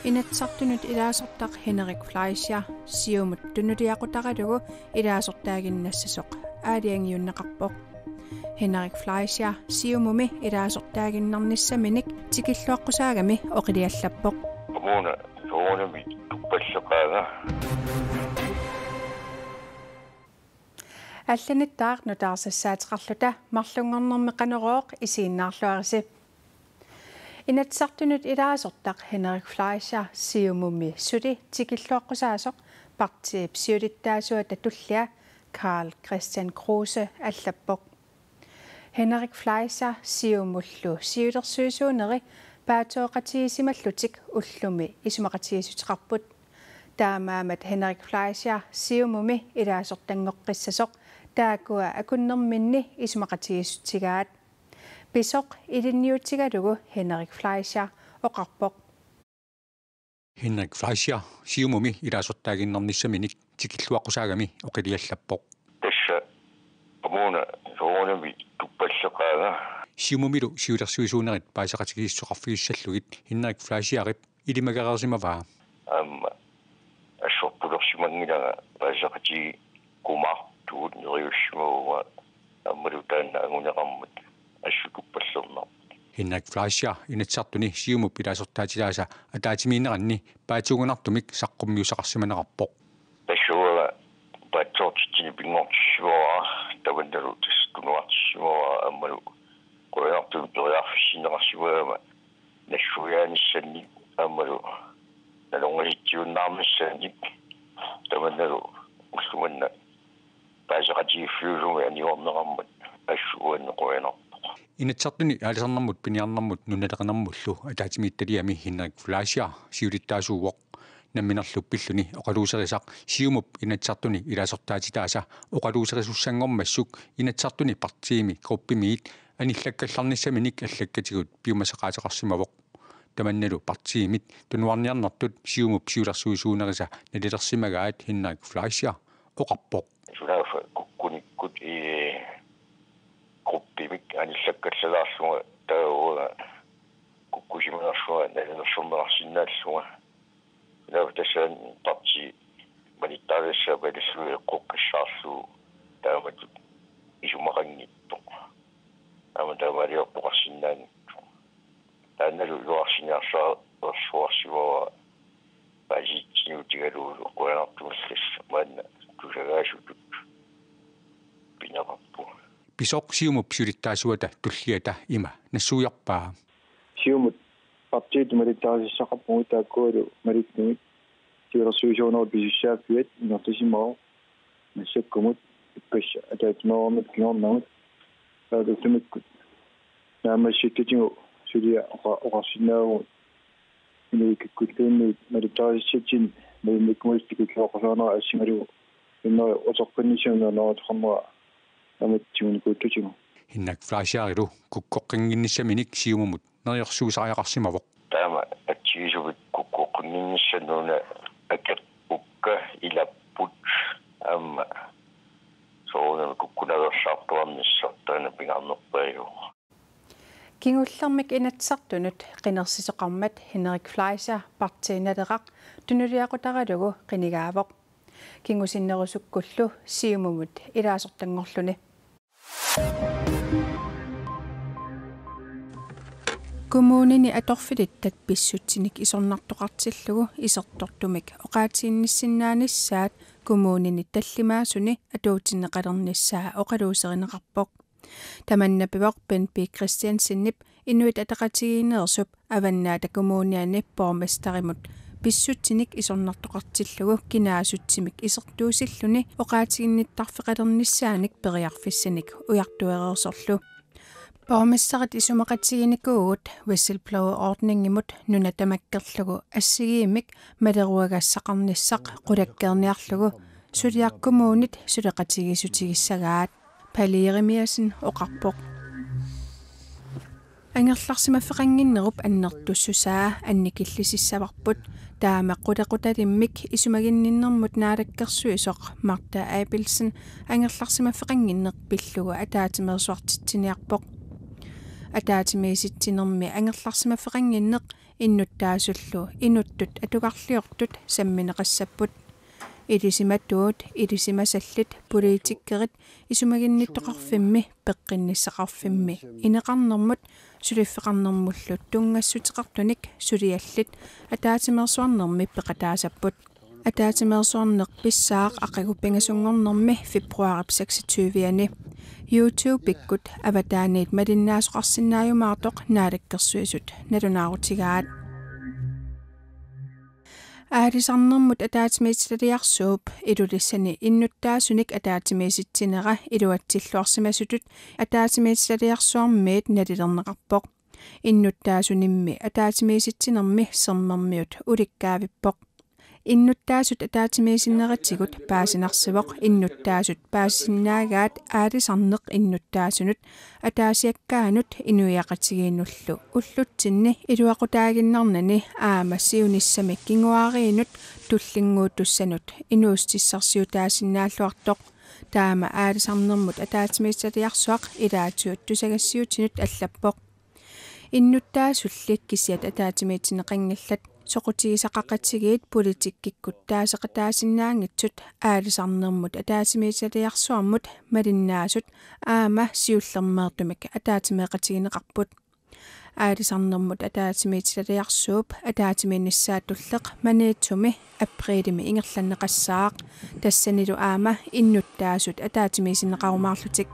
Inatsartunut ilaasortaq Henrik Fleischer siumut tunutiaqutaqalugu ilaasortaaginnassasuq aaliangiunnaqarpoq Henrik Fleischer siumumi ilaasortaaginnarnissaminik tikilluaqqusaagami oqiliallappoq Kommune soonami tuppalleqaaga алланиттаақ нутаарсассаатеқарлута марлунгарнэрми қанерооқ исииннаарлуариси инатсартунут илаасортақ Henrik Fleischer сиумумми сули тикиллуаққусаасоқ партиип сиулиттаасуа татуллиа Karl Christian Kruse аллаппоқ Henrik Fleischer сиумуллу сиулерсуисуунери паатооқатигисималлутик уллуми исумақатигисутеқарпут таамаамат Henrik Fleischer сиумуми илаасортангоққиссасоқ таакуа акуннэрминни исумақатигиссутигаат писоқ илинниутигалугу Henrik Fleischer оқарпоқ Henrik Fleischer сиумуми илаасортаагиннэрниссаминик тикиллуаққусаагами оқилиаллаппоқ тасса коммуне соонами туппаллеқаага сиумумилу сиулерсуисуунерит паасақатигиссоқарфигиссаллугит Henrik Fleischerип илимагареерсимаваа ассорпулерсимангилага паасақати кумартуут нериуссимауга аммалутаанна агунеқармут ассукуппаллернар Henrik Fleischer инатсартуни сиумуп илаасортаатилааса атаатимиинеранни паатугунартумик саққуммиусақарсиманеқарпоқ тассуага паатсоортитини пингортиссуара таванналу тастунуартиссуара аммалу кояарту периарфиссинеқарсуаама нассуяаниссанни аммалу налонгалитсиуннаармиссааник таванналу уллуманна паасақатигиффиусуми аниорнеқармат ассууаннеқуянар инатсартуни аалисарнэрмут пиниарнэрмут нунналеқанэрмуллу атаатимиитталиами Henrik Fleischer сиулиттаасууоқ намминерлу пиллуни оқалуусерисақ сиумуп инатсартуни илаасортаатитааса оқалуусерисуссангормассук инатсартуни партиими группимиит аниллаккалларниссаминик аллаккатигут пиумасақаатеқарсимавоқ таманналу партиимит тунуарниарнартут сиумуп сиулерсуисуунериса налилерсимагаат Henrik Fleischer оқарпоқ сулаафа куккуниккут группимик аниллаккаллалаарлуга таауга куккусиманерлуга налилерсэрнеқарсинааллуга лавтасан парти манитаалассаа балиссуи эққоққиссаарлу тааматут исумақангитто аматавалиорпоқарсинаани таанналу юарсиниарсаа орсуарсиваа базитсиутигалуу қуянартумаллас маанна тусагаасутут пинапаппу писоқ сиумуп сиулиттаасуата туллиата има нассуйарпаа сиумут партиит малиттаасиссақарпугу тааккуалу малиттумит тиерсуисуунерут писиссааффиат инертисимаа нассаккумут иппасса атаатмаормит киорнамут таатутумиккут наамассиккатигу сулиа оқарсинаагу инуиккуттуунни малиттаасиссатсин малиммиккумистикиллоққусаанера ассималу иннери отоққиннисуунернератоқарнера аматсигуни куттутигу Henrik Fleischerилу куккоққингинниссаминик сиумумут нериорсуусариақарсимавоқ таама атсигисувит куккоққингинниссанууна акат укка илаппут амма соона куккунаверсаартуарниссартаана пингаарнерпаажу кингуллэрмик инатсартунут qinерсисоқармат Henrik Fleischer партииналеқақ тунулиақутаралугу qinigaavoq кингусиннерусуккуллу сиумумут илаасортангорлуни Kommunini atorfilittat pissutsinik isornartoqartilllugu isertortumik oqaatiinnissinnaanissaat kommunini tallimaasuni atuutinneqalernissaa oqaluuserineqarpoq tamannapivoq Bent B. Christiansinnip inuit ataqatigiineersup avannaata kommuniani bormestarimut pissuttinik isornartoqartillugu kinaasutsimik isertuusilluni oqaatiginnittarfeqalernisaanik periarfissinik ujartuereersorlu Borgmesteret isumaqatiginikuugut whistleblower-ordningimut nunatamakkerlugu assigiimik maleruagassaqarnissaq qulakkeerniarlugu suliaqkumuunit suleqatigissutigissagaat paliirimiasin oqarpoq angerlarsimaffeqanginnerup annertussusaa annikillisissavarput taamaqqulequtalimmik isumaginninnermut naalakkersuisoq Martha Abelsen angerlarsimaffeqanginnerpillugu ataatimersuartitsiniarpoq атаатимиситсинерми ангерларсимаффеқангиннеқ innuttaasullu inuttut atukarliortut sammineqassapпут илисиматуут илисимасаллит политиккерит исумагинниттоқарфимми пеққинниссақарфимми инеқарнэрмут сулиффеқарнэрмуллут тунгассутеқартуник сулиаллит атаатимерсуарнэрми пеқатаасаппут атаатимерсуарнеқ писсаақ ақагуппингасунгорнэрми фебруарип 26-ани YouTube иккут аватааниит малиннаасоқарсинааюмаартоқ наалаккерсуисут налунаарутигаат аалисарнэрмут атаатимиитсилиарсууп илулиссани иннуттаасуник атаатимииситсинера илуатсиллуарсимасутут атаатимиитсилиарсуармиит налилернеқарпоқ иннуттаасунимми атаатимииситсинерми сермермиут уликкаавиппоқ иннуттаасут атаатимиисиннератсигут паасинарсивоқ иннуттаасут паассиннаагаат аалисарнеқ иннуттаасунут атаасиаккаанут инуиақатигииннуллу уллутсинни илуақутаагиннарнани аамассиуниссамик кингуаариинут туллингуутуссанут инуустиссарсиутаасиннааллуартоқ таама аалисарнэрмут атаатимииссалиарсуақ илаатиут тусагассиутинут аллаппоқ иннуттаасуллик кисиат атаатимиитсинеқангиллат соқутигисақақатсигиит политиккиккут таасеқатаасиннаангитсут аалисарнэрмут атаатимиисалиарсуармут малиннаасут аама сиуллермеертумик атаатимеқатигинеқарпут аалисарнэрмут атаатимиисалиарсууп атаатимиинниссаатуллеқ маниитсуми априлими ингерланнеқассаақ тассанилу аама иннуттаасут атаатимиисиннеқарумаарлутик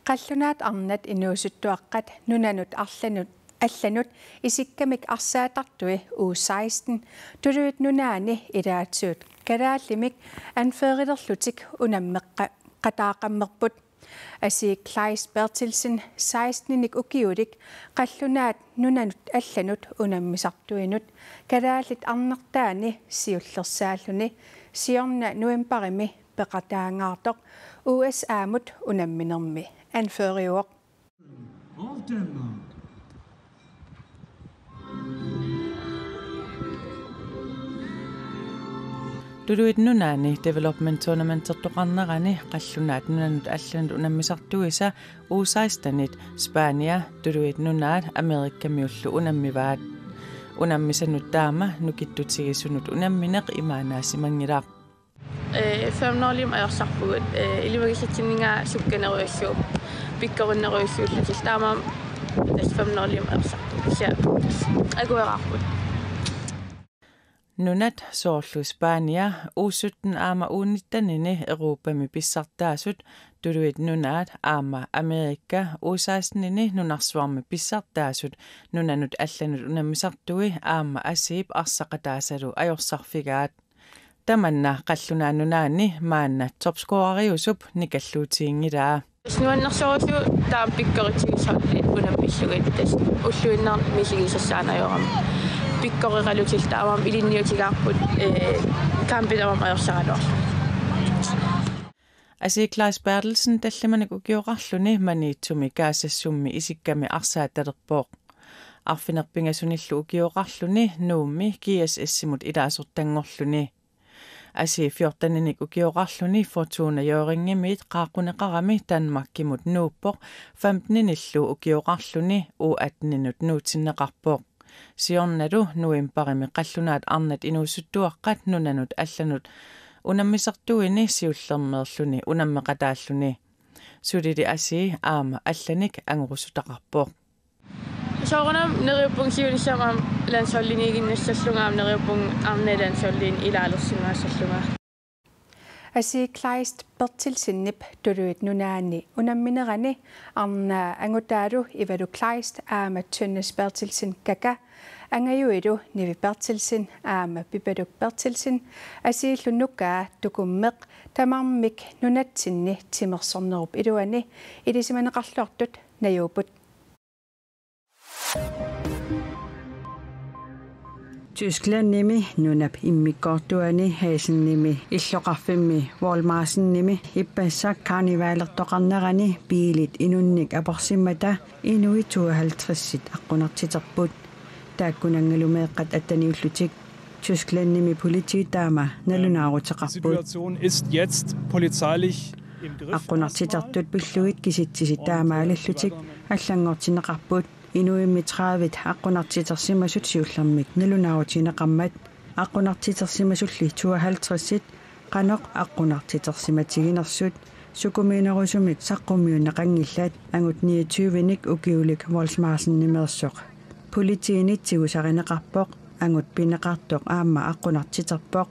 qallunaat arnat inuusuttuaqqat nunanut алланут исиккамик арсаатартуи uu 16 тулуит нунаани илаатсуут калааллимик анфеерилерлутик унаммеққа qataaqammerput асик Kleist Bertelsen 16ник укиулик qallunaat nunanut алланут унаммисартуинут калааллит арнертаани сиуллерсааллуни сиорна нуемпарими пеқатаангаартоқ USA-мут унамминерми анфериуоқ Tuluit nunaani development tournamenttertoqarnerani qallunaat nunanut allanut unammisartuisa U16-nit Spania tuluit nunaat Amerikkamiullu unammivaat unammisanut taama nukittutigisunut unammineq imaanaasimangilaaq Femnorlium ajorsarpugut ilivagissatsinninga sukkaneruissuup pikkorunneruissuullutil taama tas femnorlium ajorsarput sia aguerarput nunat soorlu Spania U17 aama uunittanini Euroopami pissartaasut tuluit nunaat aama Amerikka U16-nini nunarsuarmi pissartaasut nunanut allanut unammisartui aama asiip arsaqataasalu ajorsarfigaat tamanna qallunaannunaani maanna topscoreriusup nikalluutiingilaa nuannersoorlu taam pikkoritigisarlit unammillugit tas ulluinnar milligisassaanajoram pikkoreralutil taamam ilinniutigaarput kampinaram ajorsaraluar Asi Kleist Bertelsen tallimanik ukiorarluni maniitsumi kaasassummi isikkami arsaattalerpooq arfinerpingasunillu ukiorarluni nuummi kiasassimut ilaasortangorluni Asi 14-nik ukiorarluni Fortuna Jøringimit qaaqunneqarami Danmarkimut nuuppoq 15-nillu ukiorarluni U18-nut nuutsinneqarpooq siornalu nuimparimi qallunaat arnat inuusuttuaqqat nunanut allanut unammisartuini siullermerluni unammeqataalluni sulili asi aama allanik angurusutaqarpooq Soorunam neriuppung siunissamam lansolliniiginnassallungaam neriuppung arnalansollin ilaalersimaasallunga Asi Kleist Bertelsen-nip tuluit nunaani unamminerani arna angutaalu ivalu Kleist aama Tønnes Bertelsen kaka angajuilu nivi Bertelsen aama Pipaluk Bertelsen asiillunnukaa tukummeq tamarmik nunatsinni timersornerup iluani ilisimaneqarluartut najuuput Tyskland-nimi nunap immikkortuani Hasen-nimi illoqarfimmi Walmarsen-nimi ippassak karnivaalertoqarnerani biilit inunnik aporsimmata inui 52 aqunartiterput taakkunangalumeeqqat attaniullutik Tyskland-nimi politiitaama nalunaaruteqarput Situation ist jetzt polizeilich аққунартитартут пиллугит киситсисит таамаалиллутик аллангортинеқарпут инуиммитраавит аққунартитерсимасут сиуллермик налунаарутинеқармат аққунартитерсимасулли 52-сит қаноқ аққунартитерсиматигинерсут сукумиинерусумик саққумиунеқангиллаат ангут 29-ник укиулик волсмаасиннимерсоқ политиинитсигу саринеқарпоқ ангут пинеқартоқ аама аққунартитерпоқ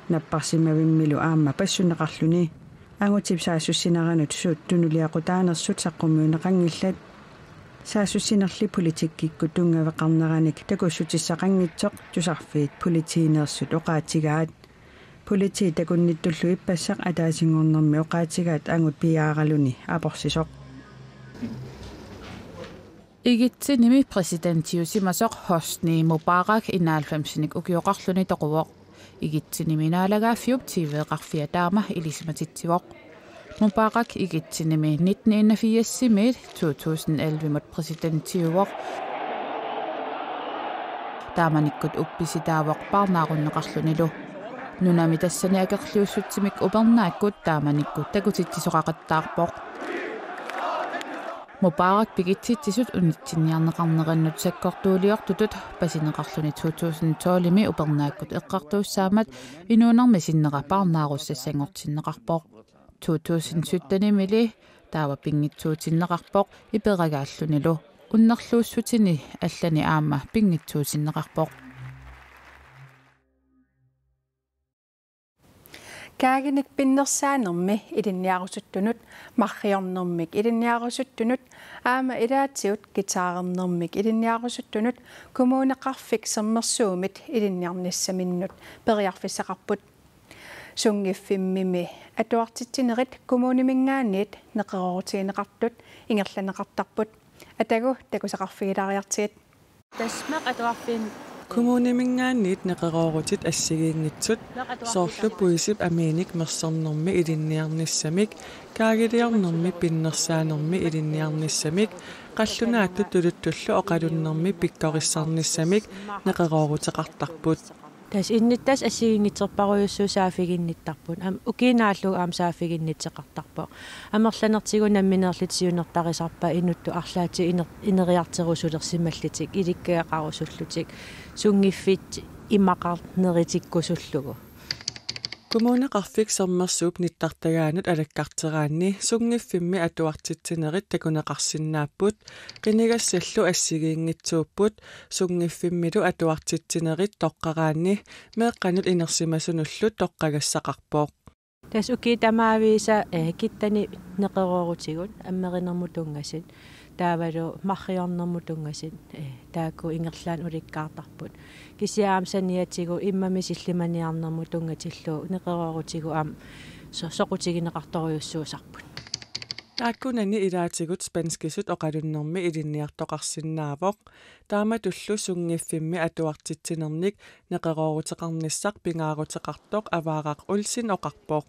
наппарсимавиммилу аама пассунеқарлуни ангутип саассуссинеранут суут тунулиақутаанерсут саққумиунеқангиллаат саассуссинерли политиккикку тунгавеқарнераник такуссутиссақангитсоқ тусарфиит политиинерсут оқаатигаат полити такунниттуллу иппассақ атаасингорнэрми оқаатигаат ангут пиааралуни апорсисоқ игитсиними президентиусимасоқ Хосни Мубарак 91-ник укиоқарлуни тоқувоқ игитсиниминаалагааффиуп тивеэқарфиа таама илисиматитсивоқ Мубарак игитсиними 1981-симит 2011-мут президентиувоқ тааманиккут упписитаавоқ парнааруннеқарлунилу нунами тассани акерлиуссутсимик упернааккут тааманиккут такутитсисоқақаттаарпоқ Мубарак пигитситсисут унитсинниарнеқарнериннут саккортуулиортутут пасинеқарлуни 2012-ми упернааккут эққартууссаамат инуунарми синнера парнааруссассангортиннеқарпоқ 2017-мили таава пингитсуутиннеқарпоқ иперагааллунилу уннерлууссутини аллани аама пингитсуутиннеқарпоқ Kaaginik pinnersaanermi ilinniarusuttunut marriornermik ilinniarusuttunut aama ilaatiut gitaarenermik ilinniarusuttunut kommuneqarfik sermersuumit ilinniarnissaminnut periarfissaqarput sungiffimimi atuartittinerit kommunimingaanniit neqerorutiineqartut ingerlaneqartarput atagu takusaqarfigilariartigit tasmaq atuarfin Kommunimingaanniit neqeroorutit assigiinngitsut soorlu puisip amiinik mersornermi ilinniarnissamik kaagiliarnermi pinnersaanermi ilinniarnissamik qallunaattu tuluttullu oqalunnermi pikkorissarnissamik neqerooruteqartarput tas innittas assigiinngitserparuussuu saafiginnittarput ukiinaallu aam saafiginnitseqartarpo amerlanertigu namminerlitsiunertarisarpa inuttu arlaati ineriarterusulersimallitik ilikkaaqarusullutik sungiffit imaqarneritikkusullugu Kommuneqarfik sermersuup nittartagaanut alakkarteraanni sungiffimmi atuartitsinerit takuneqarsinnaaput qinigassallu assigiinngitsuupput sungiffimmilu atuartitsinerit toqqaraanni meeqqanut inersimasunullut toqqagassaqarpooq tas ukitamaavisa kittani neqerorutigut ammerinermutungasit taavalu marriornermutungasit taakku ingerlaan ulikkaartarput kisiaamsaniatigu immamisillimaniarnermutungatillu neqerorutigu aam soqutigineqartoriussuusarput taakkunani ilaatigut spanskisut oqalunnermi ilinniartoqarsinnaavoq taamatullu sungiffimmi atuartitsinernik neqerorutеqarnissaq pingaaruteqartoq avaaqaq ulsin oqarpoq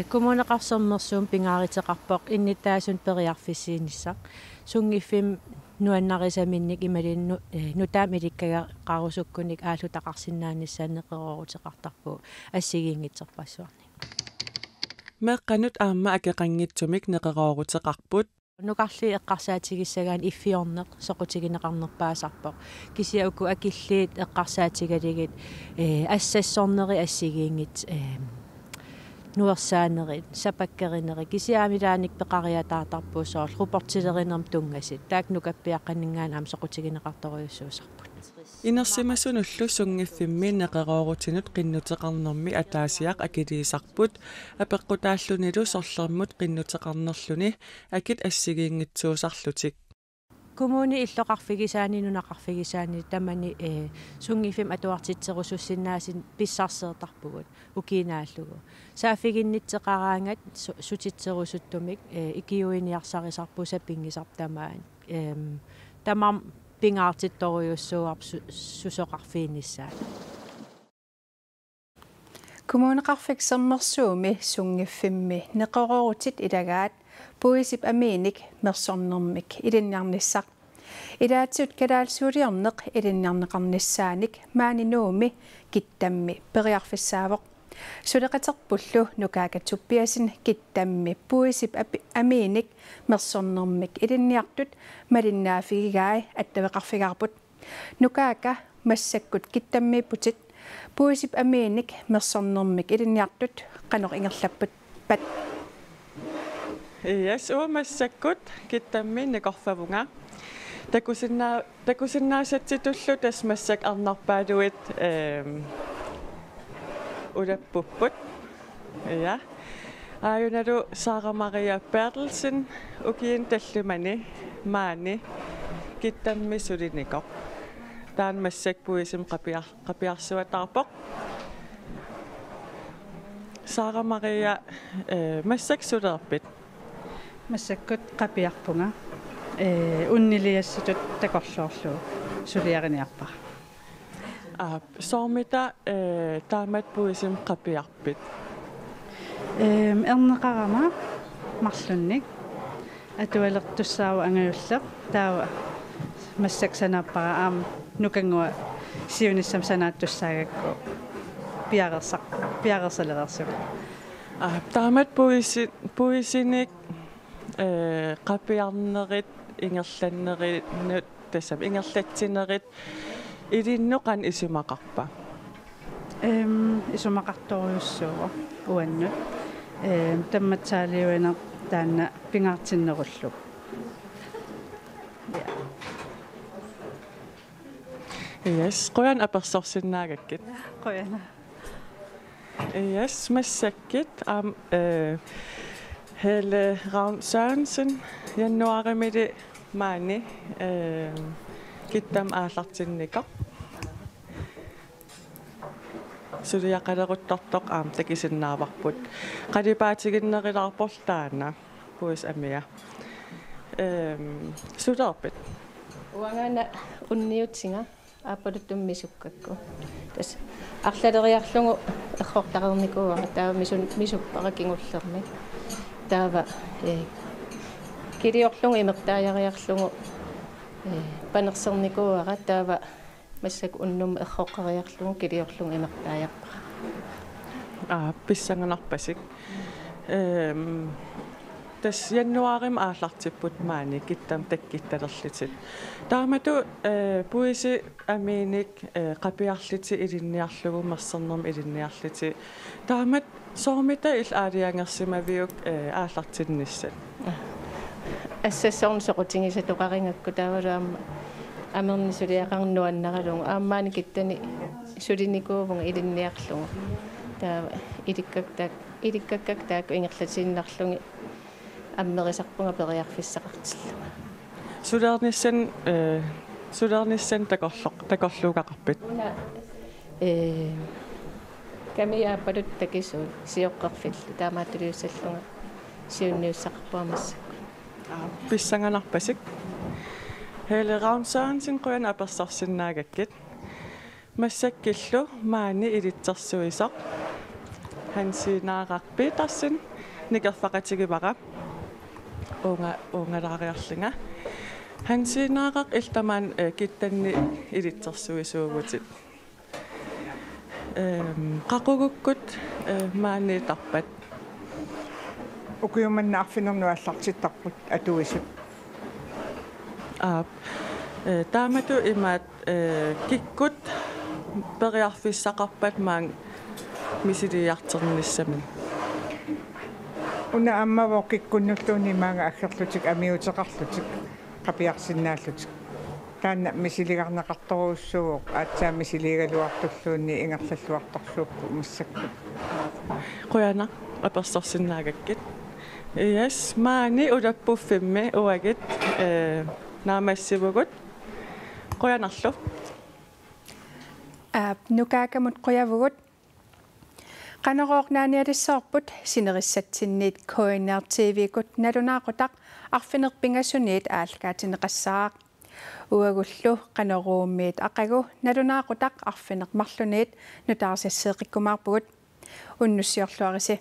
kommuneqarsermersuum pingaariteqarpoq innitaasun periarfissiinissaq sungiffim nuannarisaminnik imalinnu nutaam ilikkagaqarusukkunik aallutaqarsinnaanissaan neqerorutеqartarpu assigiinngitserpassuarni meeqqanut aamma akeqanngitsumik neqerorutеqarput nuqarli eqqarsaatigissagaan iffiorneq soqutigineqarnerpaasarpoq kisia uku akilliit eqqarsaatigaligit assassorneri assigiingit nuersaanerit sapakkerineri kisiaamilaanik peqariataatarpuusoor ruportilerinerm tungasit taak nukappiaqqaningaan aam soqutigineqartoriussuusarput inersimasunullu sungiffimmi neqeroorutinut qinnuteqarnermi ataasiaq akiliisarput apeqqutaallunilu sorlermut qinnuteqarnerluni akit assigiinngitsuusarlutik kommuni illoqarfigisaani nunaqarfigisaani tamani sungiffim atuartitserusussinnaasin pissarseertarpugut ukiinaallugu saafiginnitseqaraangat sutitserusuttumik ikiuiniarsarisarpu sapingisartamaan tamam pingaartittoriussuuarp susoqarfiinissaa kommuneqarfik sermersuumi sungiffimmi neqerorutit ilagaat puisip amiinik mersornermik ilinniarnissaq ilaatiut kalaalsuuliorneq ilinniarneqarnissaanik maaninuumi kittammi periarfissaavoq Suleqaterpullu nukaakatuppiasin kittammi puisip amiinik mersornermik ilinniartut malinnaafigigaai attaveqarfigarput nukaaka massakkut kittammiipputit puisip amiinik mersornermik ilinniartut qanoq ingerlapput pat Yes, massakut kittammi niqorfavunga takusinnaasatitullu tas massak arnarpaaluit ulappupput ja ayunalu Sara Maria Bertelsen ukiin tallumani maani kittammi sulinikoq taan massak puisim qapiarsuatarpoq Sara Maria massak sulerpit massakkut qapiarpunga unniliassutut takorluorlu suliariniarpa soormita taamat puisim qapiarpit erneqarama marlunnik atualertussaau angayulleq taawa massaksanappara aam nukangua siunissam sanaattussaagakku piarersalerersuk taamat puisinik qapiarnerit ingerlannerit tassam ingerlatsinerit ilinnoqan isumaqarpa isumaqartoriussuugo uannut tammatsaaliuina taanna pingaartinnerullu Yes, qoyan apersorsinnaagakkit qoyana Yes, massakkit Helle Ravn Sørensen januarimili maani kittam aallartinniqaq suliaqaleruttartoq takisinnaarparput qalipaatigиннерилаарпорлаана puis amia sulerpit uangana unniutsinga aapaluttummissukkakku tas arlaleriarlugu errortarernikuuaqa taava misuppaqakingullermi taava kiliorlugu imertaajariarlugu panersernikuuaqa taava massak unnum erroqqariarlugu kiliorlugu imertaajappa pissanganarpasik tas januarim aallartipput maani kittam takkittalerlitit taamatu puisi amiinik qapiarliti ilinniarlugu mersernerm ilinniarliti taamat soormita il aaliangersimaviuk aallartinnissat assassorn soqutingisatuqaringakku taavaluamma amernisuliaqarnuannaralungu aammaani kittani sulinikuuvunga ilinniarlugu taava ilikkaktak taakku ingerlatinnarlungi аммерисарпунга периарфиссақартиллуга сулерниссан такорлугақарпит камиааппалут такисуут сиоққарфилли таамаатулиуссаллунга сиунниуссақарпуамассакку писсанганарпасик Helle Ravn Sørensen qoyan apersorsinnaagakkit массаккиллу маани илитсерсуисоқ хансинаарарпитарсин никерфақатигивара уунгалаариарлинга хансинаарaq илтамаан киттанни илитсерсуисуугутит qaqugukкут маанниитарпат укиуманна арфинерну аллартиттарпут атуисут таамату имаат киккут периарфиссақарпат маан мисилиартерниссамин уна аммаво киккуннуллууни маага аггерлутик амиутеқарлутик қапиарсиннааллутик таанна мисилигарнеқарторуussууоқ аатсаа мисилигалуартуллуунни ингерллуарторсууппу массакку qoyana apersorsinnаагakкит yes maani ulappuffimmi uagit naamassivugут qoyanarlu nukaakamut qoyavugut qanoroornaanialissoorput sinerissatsinniit KNR-TV-kut nalunaaqutaq arfinerpingassuniit aallakaatineqassaaq uagullu qanoruummiit aqagu nalunaaqutaq arfinermarluniit nutaarsassieqikkumaarpugut unnussiorluarisi